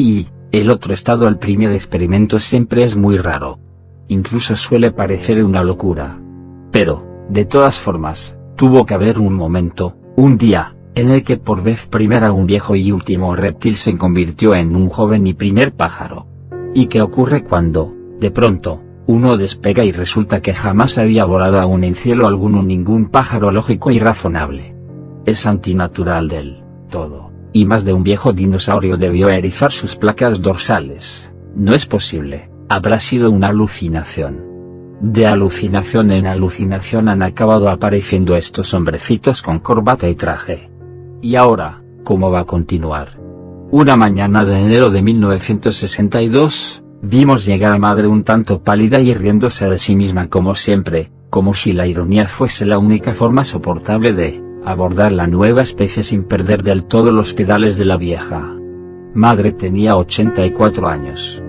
Y, el otro estado, el primer experimento, siempre es muy raro. Incluso suele parecer una locura. Pero, de todas formas, tuvo que haber un momento, un día, en el que por vez primera un viejo y último reptil se convirtió en un joven y primer pájaro. ¿Y qué ocurre cuando, de pronto, uno despega y resulta que jamás había volado aún en cielo alguno ningún pájaro lógico y razonable? Es antinatural del todo, y más de un viejo dinosaurio debió erizar sus placas dorsales. No es posible, habrá sido una alucinación. De alucinación en alucinación han acabado apareciendo estos hombrecitos con corbata y traje. Y ahora, ¿cómo va a continuar? Una mañana de enero de 1962, vimos llegar a madre un tanto pálida y riéndose de sí misma como siempre, como si la ironía fuese la única forma soportable de abordar la nueva especie sin perder del todo los pedales de la vieja. Madre tenía 84 años.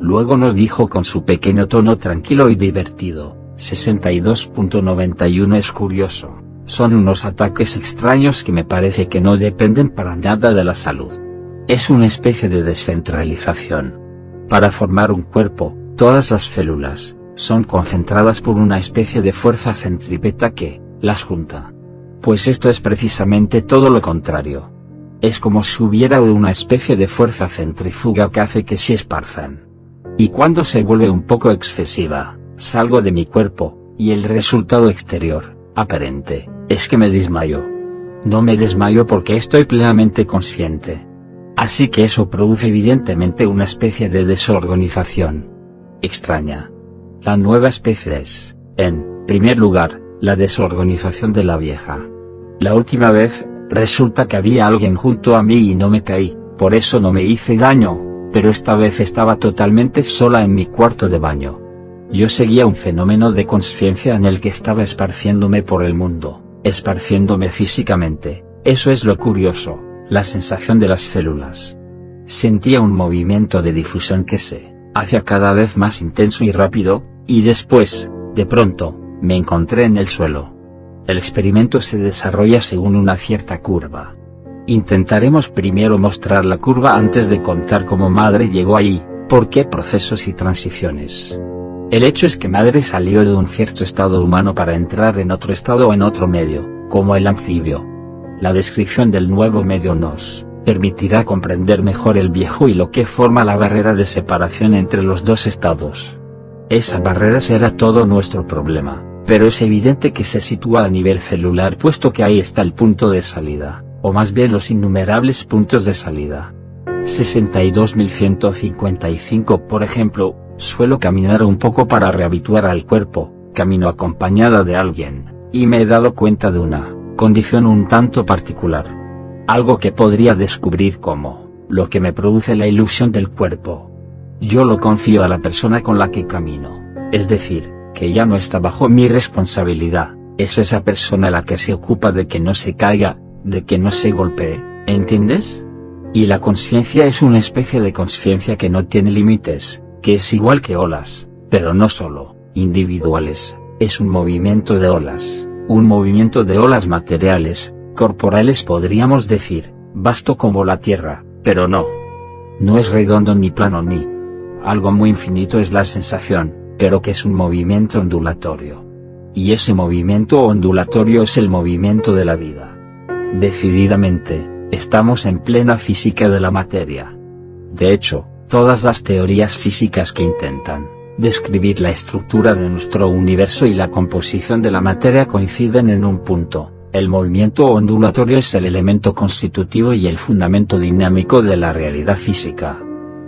Luego nos dijo con su pequeño tono tranquilo y divertido: 62.91 es curioso, son unos ataques extraños que me parece que no dependen para nada de la salud. Es una especie de descentralización. Para formar un cuerpo, todas las células son concentradas por una especie de fuerza centrípeta que las junta. Pues esto es precisamente todo lo contrario. Es como si hubiera una especie de fuerza centrífuga que hace que se esparzan. Y cuando se vuelve un poco excesiva, salgo de mi cuerpo, y el resultado exterior, aparente, es que me desmayo. No me desmayo porque estoy plenamente consciente. Así que eso produce evidentemente una especie de desorganización extraña. La nueva especie es, en primer lugar, la desorganización de la vieja. La última vez, resulta que había alguien junto a mí y no me caí, por eso no me hice daño, pero esta vez estaba totalmente sola en mi cuarto de baño. Yo seguía un fenómeno de conciencia en el que estaba esparciéndome por el mundo, esparciéndome físicamente. Eso es lo curioso, la sensación de las células. Sentía un movimiento de difusión que se hacía cada vez más intenso y rápido, y después, de pronto, me encontré en el suelo. El experimento se desarrolla según una cierta curva. Intentaremos primero mostrar la curva antes de contar cómo madre llegó ahí, por qué procesos y transiciones. El hecho es que madre salió de un cierto estado humano para entrar en otro estado o en otro medio, como el anfibio. La descripción del nuevo medio nos permitirá comprender mejor el viejo y lo que forma la barrera de separación entre los dos estados. Esa barrera será todo nuestro problema, pero es evidente que se sitúa a nivel celular puesto que ahí está el punto de salida, o más bien los innumerables puntos de salida. 62.155 por ejemplo, suelo caminar un poco para rehabituar al cuerpo, camino acompañada de alguien, y me he dado cuenta de una condición un tanto particular. Algo que podría descubrir como lo que me produce la ilusión del cuerpo. Yo lo confío a la persona con la que camino, es decir, que ya no está bajo mi responsabilidad, es esa persona la que se ocupa de que no se caiga, de que no se golpee, ¿entiendes? Y la conciencia es una especie de conciencia que no tiene límites, que es igual que olas, pero no solo individuales, es un movimiento de olas, un movimiento de olas materiales, corporales podríamos decir, vasto como la Tierra, pero no. No es redondo ni plano ni algo muy infinito, es la sensación, pero que es un movimiento ondulatorio. Y ese movimiento ondulatorio es el movimiento de la vida. Decididamente, estamos en plena física de la materia. De hecho, todas las teorías físicas que intentan describir la estructura de nuestro universo y la composición de la materia coinciden en un punto: el movimiento ondulatorio es el elemento constitutivo y el fundamento dinámico de la realidad física.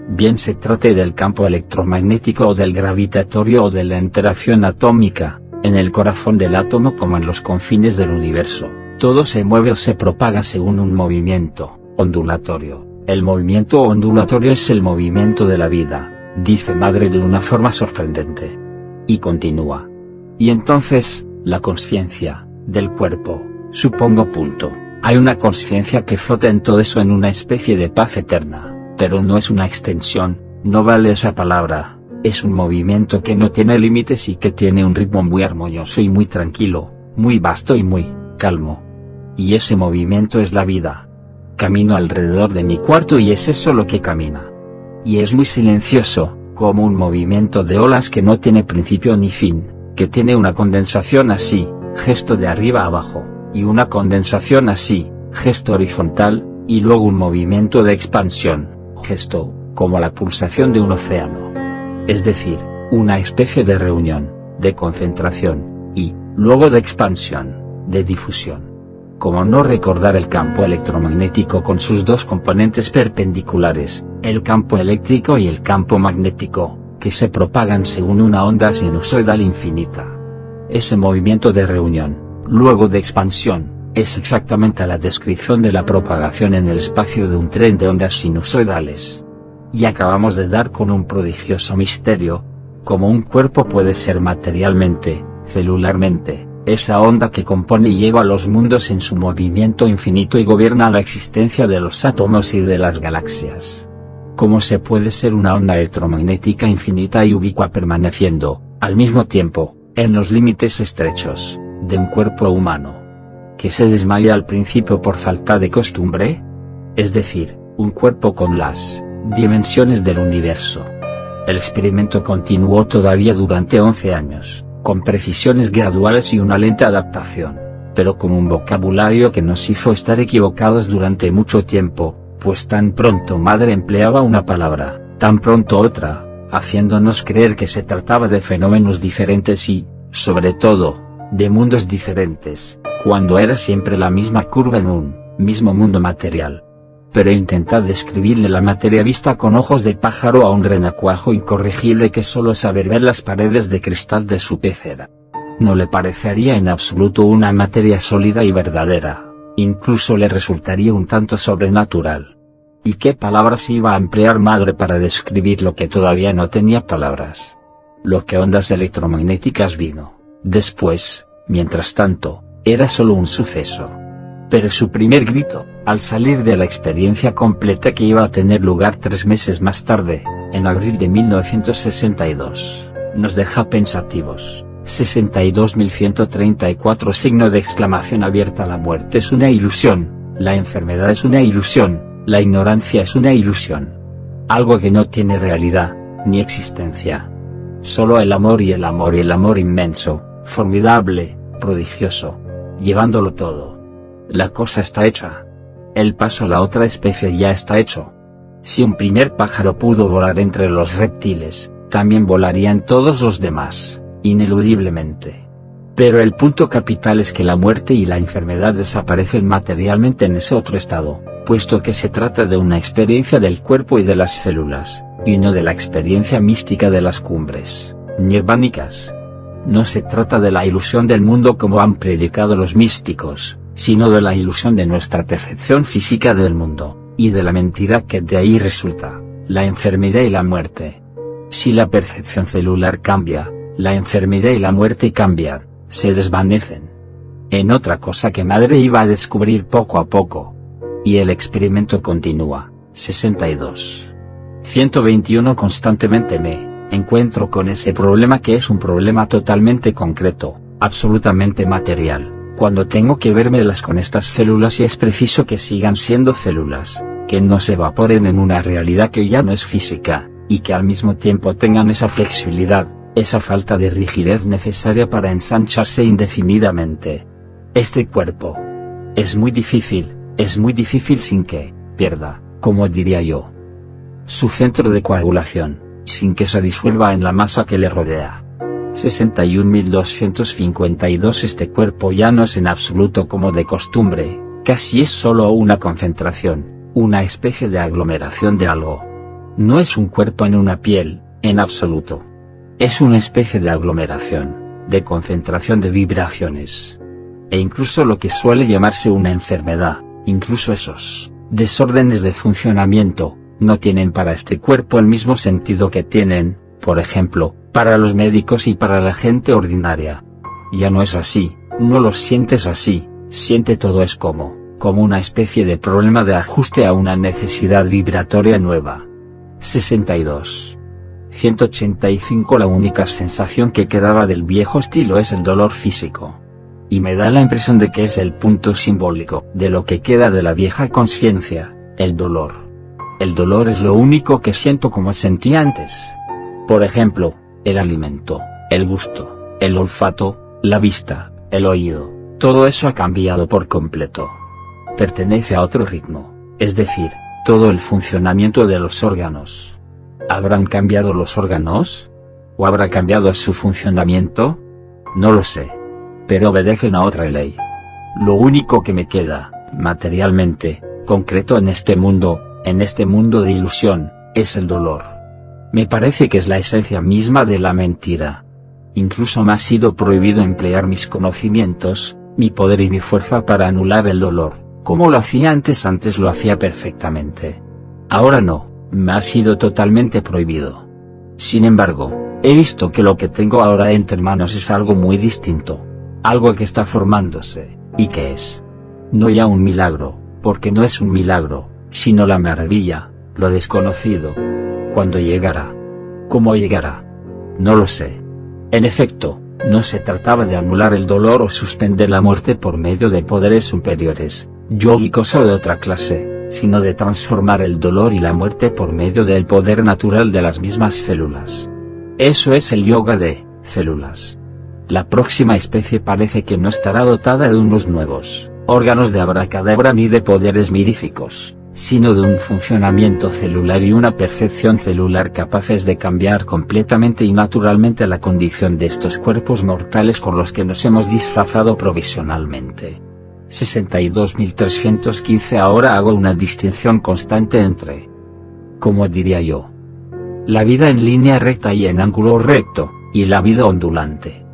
Bien se trate del campo electromagnético o del gravitatorio o de la interacción atómica, en el corazón del átomo como en los confines del universo, todo se mueve o se propaga según un movimiento ondulatorio. El movimiento ondulatorio es el movimiento de la vida, dice madre de una forma sorprendente. Y continúa. Y entonces, la conciencia del cuerpo, supongo. Hay una conciencia que flota en todo eso en una especie de paz eterna. Pero no es una extensión, no vale esa palabra, es un movimiento que no tiene límites y que tiene un ritmo muy armonioso y muy tranquilo, muy vasto y muy calmo. Y ese movimiento es la vida. Camino alrededor de mi cuarto y es eso lo que camina. y es muy silencioso, como un movimiento de olas que no tiene principio ni fin, que tiene una condensación así, gesto de arriba a abajo, y una condensación así, gesto horizontal, y luego un movimiento de expansión, gesto, como la pulsación de un océano. Es decir, una especie de reunión, de concentración, y, luego de expansión, de difusión. Como no recordar el campo electromagnético con sus dos componentes perpendiculares, el campo eléctrico y el campo magnético, que se propagan según una onda sinusoidal infinita. Ese movimiento de reunión, luego de expansión, es exactamente la descripción de la propagación en el espacio de un tren de ondas sinusoidales. Y acabamos de dar con un prodigioso misterio: cómo un cuerpo puede ser materialmente, celularmente, esa onda que compone y lleva a los mundos en su movimiento infinito y gobierna la existencia de los átomos y de las galaxias. ¿Cómo se puede ser una onda electromagnética infinita y ubicua permaneciendo, al mismo tiempo, en los límites estrechos, de un cuerpo humano, que se desmaya al principio por falta de costumbre? Es decir, un cuerpo con las dimensiones del universo. El experimento continuó todavía durante 11 años. Con precisiones graduales y una lenta adaptación, pero con un vocabulario que nos hizo estar equivocados durante mucho tiempo, pues tan pronto madre empleaba una palabra, tan pronto otra, haciéndonos creer que se trataba de fenómenos diferentes y, sobre todo, de mundos diferentes, cuando era siempre la misma curva en un mismo mundo material. Pero intentad describirle la materia vista con ojos de pájaro a un renacuajo incorregible que solo sabe ver las paredes de cristal de su pecera. No le parecería en absoluto una materia sólida y verdadera, incluso le resultaría un tanto sobrenatural. ¿Y qué palabras iba a emplear madre para describir lo que todavía no tenía palabras? Lo que ondas electromagnéticas vino después, mientras tanto, era solo un suceso. Pero su primer grito, al salir de la experiencia completa que iba a tener lugar 3 meses más tarde, en abril de 1962, nos deja pensativos. 62.134 signo de exclamación abierta. La muerte es una ilusión, la enfermedad es una ilusión, la ignorancia es una ilusión. Algo que no tiene realidad, ni existencia. Solo el amor y el amor y el amor inmenso, formidable, prodigioso, llevándolo todo. La cosa está hecha. El paso a la otra especie ya está hecho. Si un primer pájaro pudo volar entre los reptiles, también volarían todos los demás, ineludiblemente. Pero el punto capital es que la muerte y la enfermedad desaparecen materialmente en ese otro estado, puesto que se trata de una experiencia del cuerpo y de las células, y no de la experiencia mística de las cumbres nirvánicas. No se trata de la ilusión del mundo como han predicado los místicos, sino de la ilusión de nuestra percepción física del mundo, y de la mentira que de ahí resulta, la enfermedad y la muerte. Si la percepción celular cambia, la enfermedad y la muerte cambian, se desvanecen. En otra cosa que madre iba a descubrir poco a poco. Y el experimento continúa. 62. 121. Constantemente me encuentro con ese problema que es un problema totalmente concreto, absolutamente material. Cuando tengo que vérmelas con estas células y es preciso que sigan siendo células, que no se evaporen en una realidad que ya no es física, y que al mismo tiempo tengan esa flexibilidad, esa falta de rigidez necesaria para ensancharse indefinidamente. Este cuerpo es muy difícil sin que pierda, como diría yo, su centro de coagulación, sin que se disuelva en la masa que le rodea. 61.252. Este cuerpo ya no es en absoluto como de costumbre, casi es solo una concentración, una especie de aglomeración de algo. No es un cuerpo en una piel, en absoluto. Es una especie de aglomeración, de concentración de vibraciones. E incluso lo que suele llamarse una enfermedad, incluso esos desórdenes de funcionamiento, no tienen para este cuerpo el mismo sentido que tienen, por ejemplo, para los médicos y para la gente ordinaria. Ya no es así, no lo sientes así, siente todo es como una especie de problema de ajuste a una necesidad vibratoria nueva. 62. 185. La única sensación que quedaba del viejo estilo es el dolor físico. Y me da la impresión de que es el punto simbólico de lo que queda de la vieja conciencia, el dolor. El dolor es lo único que siento como sentí antes. Por ejemplo, el alimento, el gusto, el olfato, la vista, el oído, todo eso ha cambiado por completo. Pertenece a otro ritmo, es decir, todo el funcionamiento de los órganos. ¿Habrán cambiado los órganos? ¿O habrá cambiado su funcionamiento? No lo sé. Pero obedecen a otra ley. Lo único que me queda, materialmente, concreto en este mundo de ilusión, es el dolor. Me parece que es la esencia misma de la mentira. Incluso me ha sido prohibido emplear mis conocimientos, mi poder y mi fuerza para anular el dolor, como lo hacía antes lo hacía perfectamente. Ahora no, me ha sido totalmente prohibido. Sin embargo, he visto que lo que tengo ahora entre manos es algo muy distinto. Algo que está formándose, y que es no ya un milagro, porque no es un milagro, sino la maravilla, lo desconocido. ¿Cuándo llegará? ¿Cómo llegará? No lo sé. En efecto, no se trataba de anular el dolor o suspender la muerte por medio de poderes superiores, yógicos o de otra clase, sino de transformar el dolor y la muerte por medio del poder natural de las mismas células. Eso es el yoga de células. La próxima especie parece que no estará dotada de unos nuevos órganos de abracadabra ni de poderes miríficos, sino de un funcionamiento celular y una percepción celular capaces de cambiar completamente y naturalmente la condición de estos cuerpos mortales con los que nos hemos disfrazado provisionalmente. 62.315 Ahora hago una distinción constante entre, como diría yo, la vida en línea recta y en ángulo recto, y la vida ondulante.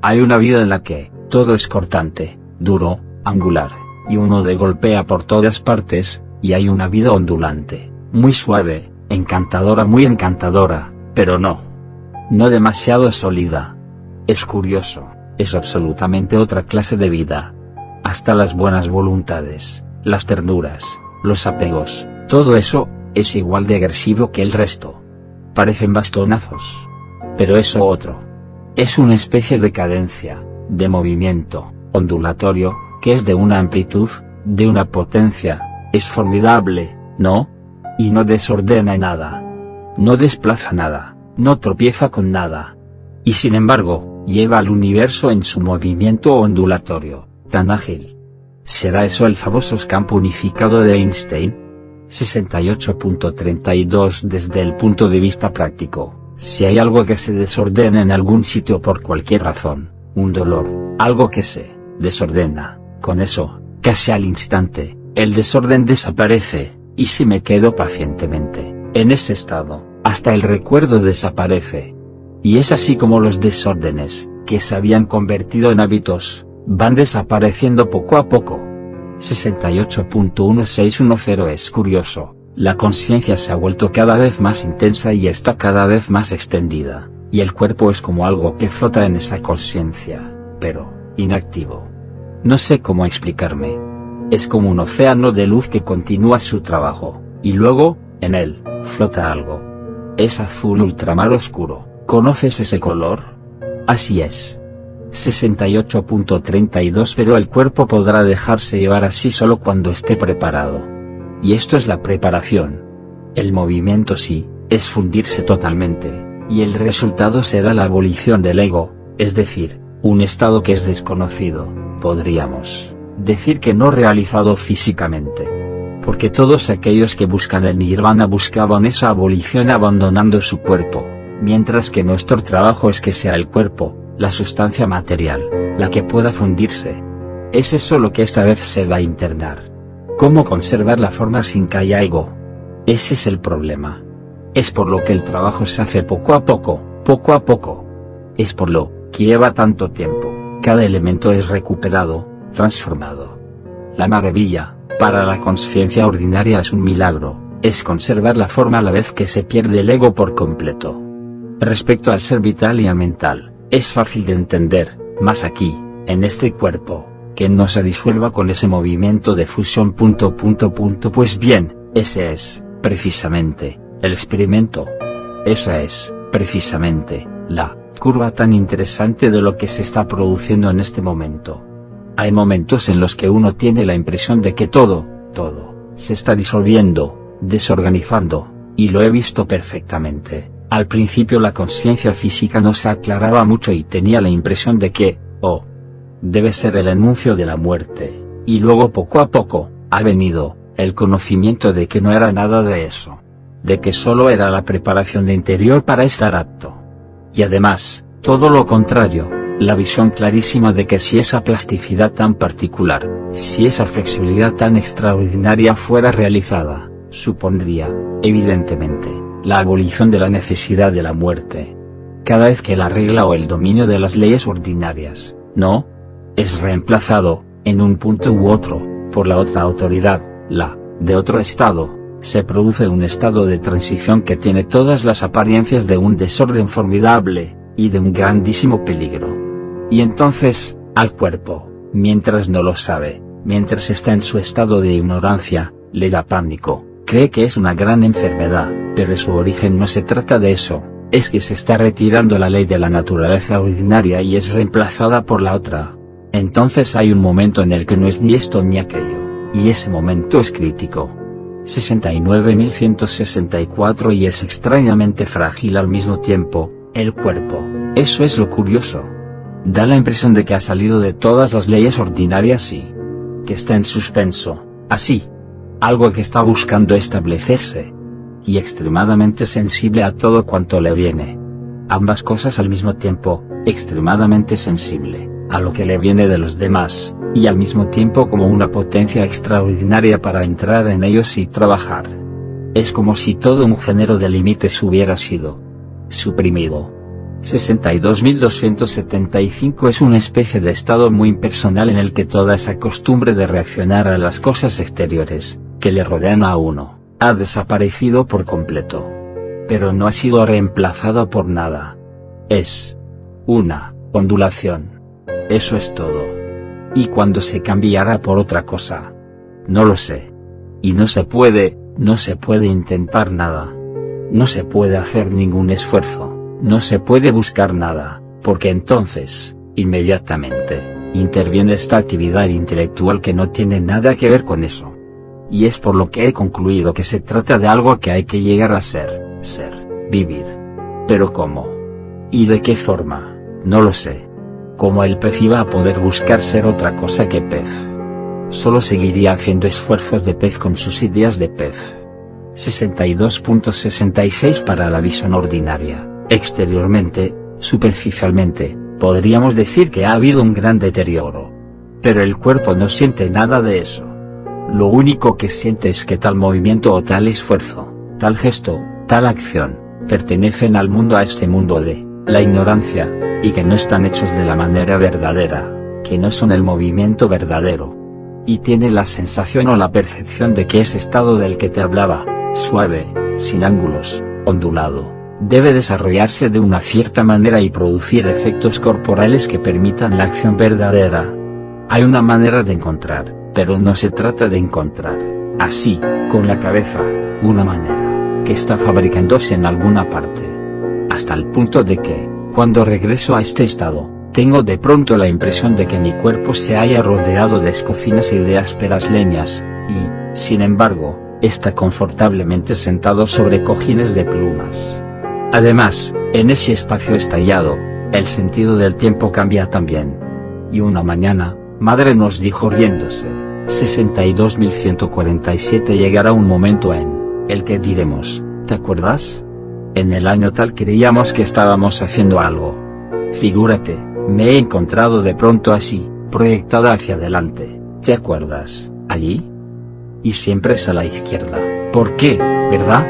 Hay una vida en la que todo es cortante, duro, angular, y uno de golpea por todas partes, y hay una vida ondulante, muy suave, encantadora, muy encantadora, pero no demasiado sólida. Es curioso, es absolutamente otra clase de vida. Hasta las buenas voluntades, las ternuras, los apegos, todo eso, es igual de agresivo que el resto. Parecen bastonazos. Pero eso otro. Es una especie de cadencia, de movimiento, ondulatorio, que es de una amplitud, de una potencia, es formidable, ¿no? Y no desordena nada. No desplaza nada, no tropieza con nada. Y sin embargo, lleva al universo en su movimiento ondulatorio, tan ágil. ¿Será eso el famoso campo unificado de Einstein? 68.32 Desde el punto de vista práctico, si hay algo que se desordena en algún sitio por cualquier razón, un dolor, algo que se desordena, con eso, casi al instante, el desorden desaparece, y si me quedo pacientemente en ese estado, hasta el recuerdo desaparece. Y es así como los desórdenes, que se habían convertido en hábitos, van desapareciendo poco a poco. 68.1610 Es curioso, la conciencia se ha vuelto cada vez más intensa y está cada vez más extendida, y el cuerpo es como algo que flota en esa conciencia, pero inactivo. No sé cómo explicarme. Es como un océano de luz que continúa su trabajo, y luego, en él, flota algo. Es azul ultramar oscuro. ¿Conoces ese color? Así es. 68.32 Pero el cuerpo podrá dejarse llevar así solo cuando esté preparado. Y esto es la preparación. El movimiento sí, es fundirse totalmente, y el resultado será la abolición del ego, es decir, un estado que es desconocido, podríamos decir que no realizado físicamente. Porque todos aquellos que buscan el nirvana buscaban esa abolición abandonando su cuerpo, mientras que nuestro trabajo es que sea el cuerpo, la sustancia material, la que pueda fundirse. Es eso lo que esta vez se va a internar. ¿Cómo conservar la forma sin que haya ego? Ese es el problema. Es por lo que el trabajo se hace poco a poco, poco a poco. Es por lo que lleva tanto tiempo, cada elemento es recuperado, transformado. La maravilla, para la conciencia ordinaria es un milagro, es conservar la forma a la vez que se pierde el ego por completo. Respecto al ser vital y al mental, es fácil de entender, más aquí, en este cuerpo, que no se disuelva con ese movimiento de fusión. Pues bien, ese es, precisamente, el experimento. Esa es, precisamente, la curva tan interesante de lo que se está produciendo en este momento. Hay momentos en los que uno tiene la impresión de que todo, se está disolviendo, desorganizando, y lo he visto perfectamente. Al principio la conciencia física no se aclaraba mucho y tenía la impresión de que, debe ser el anuncio de la muerte, y luego poco a poco, ha venido, el conocimiento de que no era nada de eso. De que solo era la preparación de interior para estar apto. Y además, todo lo contrario, la visión clarísima de que si esa plasticidad tan particular, si esa flexibilidad tan extraordinaria fuera realizada, supondría, evidentemente, la abolición de la necesidad de la muerte. Cada vez que la regla o el dominio de las leyes ordinarias, es reemplazado, en un punto u otro, por la otra autoridad, la, de otro estado, se produce un estado de transición que tiene todas las apariencias de un desorden formidable, y de un grandísimo peligro. Y entonces, al cuerpo, mientras no lo sabe, mientras está en su estado de ignorancia, le da pánico, cree que es una gran enfermedad, pero en su origen no se trata de eso, es que se está retirando la ley de la naturaleza ordinaria y es reemplazada por la otra. Entonces hay un momento en el que no es ni esto ni aquello, y ese momento es crítico. 69.164 y es extrañamente frágil al mismo tiempo, el cuerpo, eso es lo curioso. Da la impresión de que ha salido de todas las leyes ordinarias y que está en suspenso, así. Algo que está buscando establecerse. Y extremadamente sensible a todo cuanto le viene. Ambas cosas al mismo tiempo, extremadamente sensible a lo que le viene de los demás, y al mismo tiempo como una potencia extraordinaria para entrar en ellos y trabajar. Es como si todo un género de límites hubiera sido suprimido. 62.275 es una especie de estado muy impersonal en el que toda esa costumbre de reaccionar a las cosas exteriores, que le rodean a uno, ha desaparecido por completo. Pero no ha sido reemplazado por nada. Es una ondulación. Eso es todo. ¿Y cuándo se cambiará por otra cosa? No lo sé. Y no se puede intentar nada. No se puede hacer ningún esfuerzo, no se puede buscar nada, porque entonces, inmediatamente, interviene esta actividad intelectual que no tiene nada que ver con eso. Y es por lo que he concluido que se trata de algo que hay que llegar a ser, vivir. Pero ¿cómo? ¿Y de qué forma? No lo sé. ¿Cómo el pez iba a poder buscar ser otra cosa que pez? Solo seguiría haciendo esfuerzos de pez con sus ideas de pez. 62.66 para la visión ordinaria. Exteriormente, superficialmente, podríamos decir que ha habido un gran deterioro. Pero el cuerpo no siente nada de eso. Lo único que siente es que tal movimiento o tal esfuerzo, tal gesto, tal acción, pertenecen al mundo, a este mundo de la ignorancia, y que no están hechos de la manera verdadera, que no son el movimiento verdadero. Y tiene la sensación o la percepción de que ese estado del que te hablaba, suave, sin ángulos, ondulado, debe desarrollarse de una cierta manera y producir efectos corporales que permitan la acción verdadera. Hay una manera de encontrar, pero no se trata de encontrar, así, con la cabeza, una manera, que está fabricándose en alguna parte. Hasta el punto de que, cuando regreso a este estado, tengo de pronto la impresión de que mi cuerpo se haya rodeado de escocinas y de ásperas leñas, y, sin embargo, está confortablemente sentado sobre cojines de plumas. Además, en ese espacio estallado, el sentido del tiempo cambia también. Y una mañana, madre nos dijo riéndose, 62.147 llegará un momento en el que diremos, ¿te acuerdas? En el año tal creíamos que estábamos haciendo algo. Figúrate, me he encontrado de pronto así, proyectada hacia adelante, ¿te acuerdas? ¿Allí? Y siempre es a la izquierda. ¿Por qué, verdad?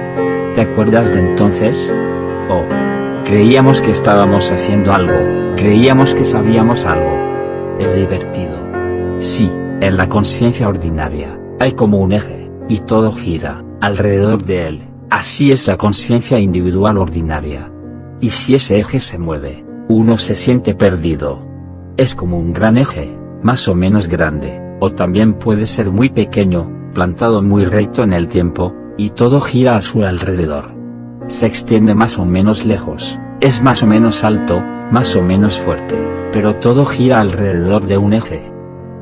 ¿Te acuerdas de entonces? Creíamos que estábamos haciendo algo, creíamos que sabíamos algo. Es divertido. Sí, en la conciencia ordinaria, hay como un eje, y todo gira alrededor de él. Así es la conciencia individual ordinaria. Y si ese eje se mueve, uno se siente perdido. Es como un gran eje, más o menos grande, o también puede ser muy pequeño, plantado muy recto en el tiempo, y todo gira a su alrededor. Se extiende más o menos lejos, es más o menos alto, más o menos fuerte, pero todo gira alrededor de un eje.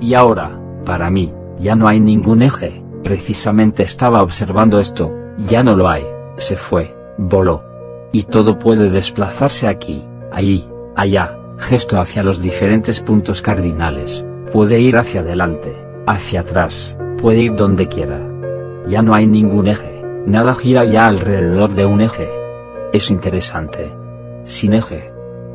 Y ahora, para mí, ya no hay ningún eje. Precisamente estaba observando esto, Ya no lo hay, se fue, voló. Y todo puede desplazarse aquí, allí, allá, gesto hacia los diferentes puntos cardinales, puede ir hacia adelante, hacia atrás, puede ir donde quiera. Ya no hay ningún eje, nada gira ya alrededor de un eje. Es interesante. Sin eje.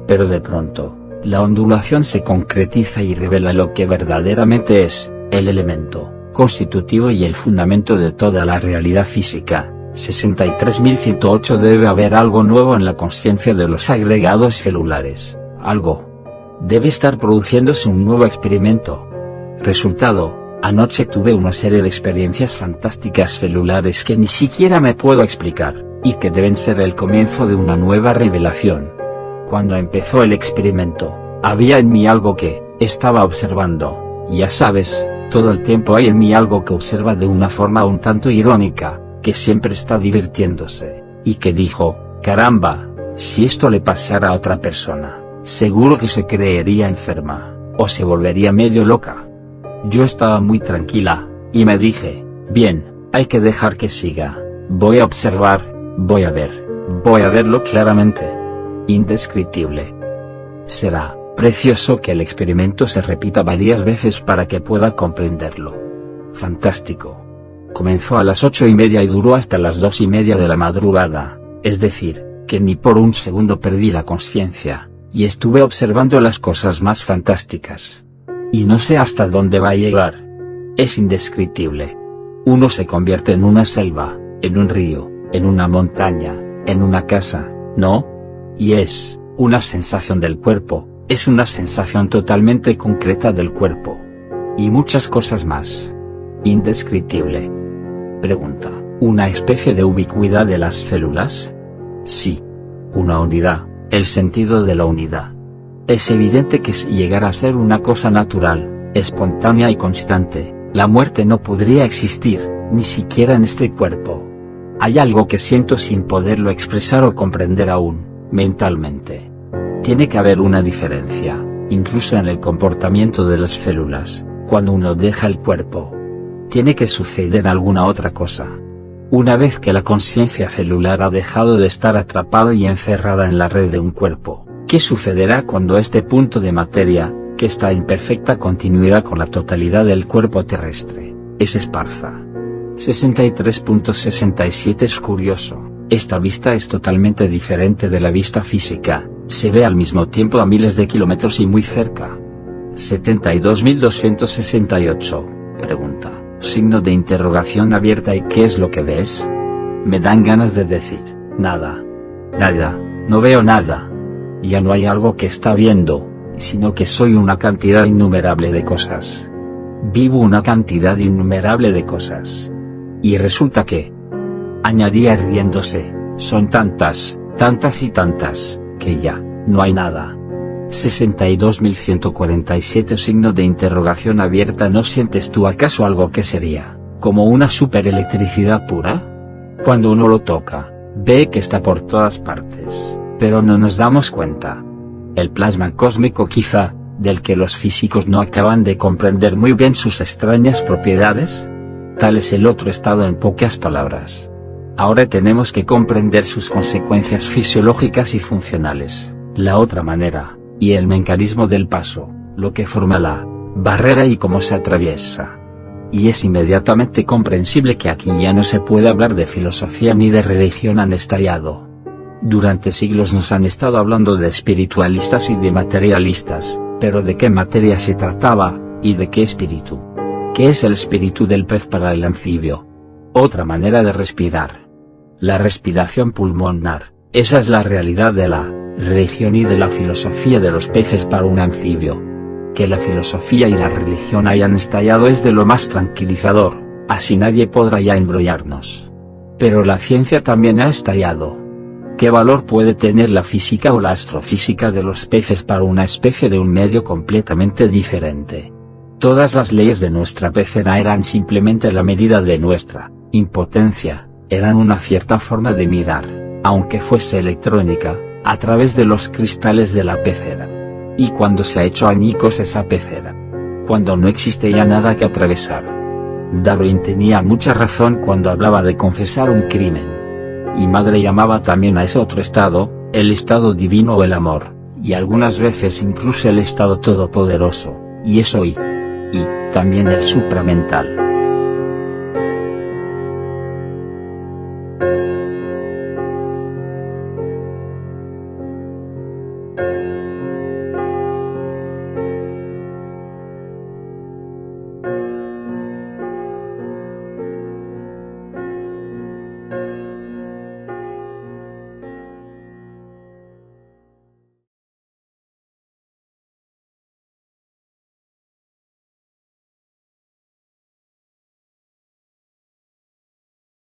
Pero de pronto, la ondulación se concretiza y revela lo que verdaderamente es, el elemento constitutivo y el fundamento de toda la realidad física. 63108 Debe haber algo nuevo en la conciencia de los agregados celulares, algo. Debe estar produciéndose un nuevo experimento. Resultado, anoche tuve una serie de experiencias fantásticas celulares que ni siquiera me puedo explicar, y que deben ser el comienzo de una nueva revelación. Cuando empezó el experimento, había en mí algo que estaba observando, ya sabes, todo el tiempo hay en mí algo que observa de una forma un tanto irónica, que siempre está divirtiéndose, y que dijo, caramba, si esto le pasara a otra persona, seguro que se creería enferma, o se volvería medio loca. Yo estaba muy tranquila, y me dije, bien, hay que dejar que siga, voy a observar, voy a verlo claramente. Indescriptible. Será precioso que el experimento se repita varias veces para que pueda comprenderlo. Fantástico. Comenzó a las 8:30 y duró hasta las 2:30 de la madrugada, es decir, que ni por un segundo perdí la conciencia, y estuve observando las cosas más fantásticas. Y no sé hasta dónde va a llegar. Es indescriptible. Uno se convierte en una selva, en un río, en una montaña, en una casa, ¿no? Y es una sensación del cuerpo, es una sensación totalmente concreta del cuerpo. Y muchas cosas más. Indescriptible. Pregunta, ¿una especie de ubicuidad de las células? Sí. Una unidad, el sentido de la unidad. Es evidente que si llegara a ser una cosa natural, espontánea y constante, la muerte no podría existir, ni siquiera en este cuerpo. Hay algo que siento sin poderlo expresar o comprender aún, mentalmente. Tiene que haber una diferencia, incluso en el comportamiento de las células, cuando uno deja el cuerpo. Tiene que suceder alguna otra cosa. Una vez que la conciencia celular ha dejado de estar atrapada y encerrada en la red de un cuerpo, ¿qué sucederá cuando este punto de materia, que está en perfecta continuidad con la totalidad del cuerpo terrestre, se esparza? 63.67 Es curioso, esta vista es totalmente diferente de la vista física, se ve al mismo tiempo a miles de kilómetros y muy cerca. 72.268, pregunta, signo de interrogación abierta. ¿Y qué es lo que ves? Me dan ganas de decir, nada. Nada, no veo nada. Ya no hay algo que está viendo, sino que soy una cantidad innumerable de cosas. Vivo una cantidad innumerable de cosas. Y resulta que, añadía riéndose, son tantas, tantas y tantas, que ya, no hay nada. 62.147 signo de interrogación abierta. ¿No sientes tú acaso algo que sería, como una superelectricidad pura? Cuando uno lo toca, ve que está por todas partes, pero no nos damos cuenta. El plasma cósmico quizá, del que los físicos no acaban de comprender muy bien sus extrañas propiedades. Tal es el otro estado en pocas palabras. Ahora tenemos que comprender sus consecuencias fisiológicas y funcionales, la otra manera, y el mecanismo del paso, lo que forma la barrera y cómo se atraviesa. Y es inmediatamente comprensible que aquí ya no se puede hablar de filosofía ni de religión. Han estallado. Durante siglos nos han estado hablando de espiritualistas y de materialistas, pero ¿de qué materia se trataba, y de qué espíritu? ¿Qué es el espíritu del pez para el anfibio? Otra manera de respirar. La respiración pulmonar, esa es la realidad de la religión y de la filosofía de los peces para un anfibio. Que la filosofía y la religión hayan estallado es de lo más tranquilizador, así nadie podrá ya embrollarnos. Pero la ciencia también ha estallado. ¿Qué valor puede tener la física o la astrofísica de los peces para una especie de un medio completamente diferente? Todas las leyes de nuestra pecera eran simplemente la medida de nuestra impotencia, eran una cierta forma de mirar, aunque fuese electrónica, a través de los cristales de la pecera. Y cuando se ha hecho añicos esa pecera, cuando no existe ya nada que atravesar, Darwin tenía mucha razón cuando hablaba de confesar un crimen. Y Madre llamaba también a ese otro estado, el estado divino o el amor, y algunas veces incluso el estado todopoderoso, y eso y también el supramental.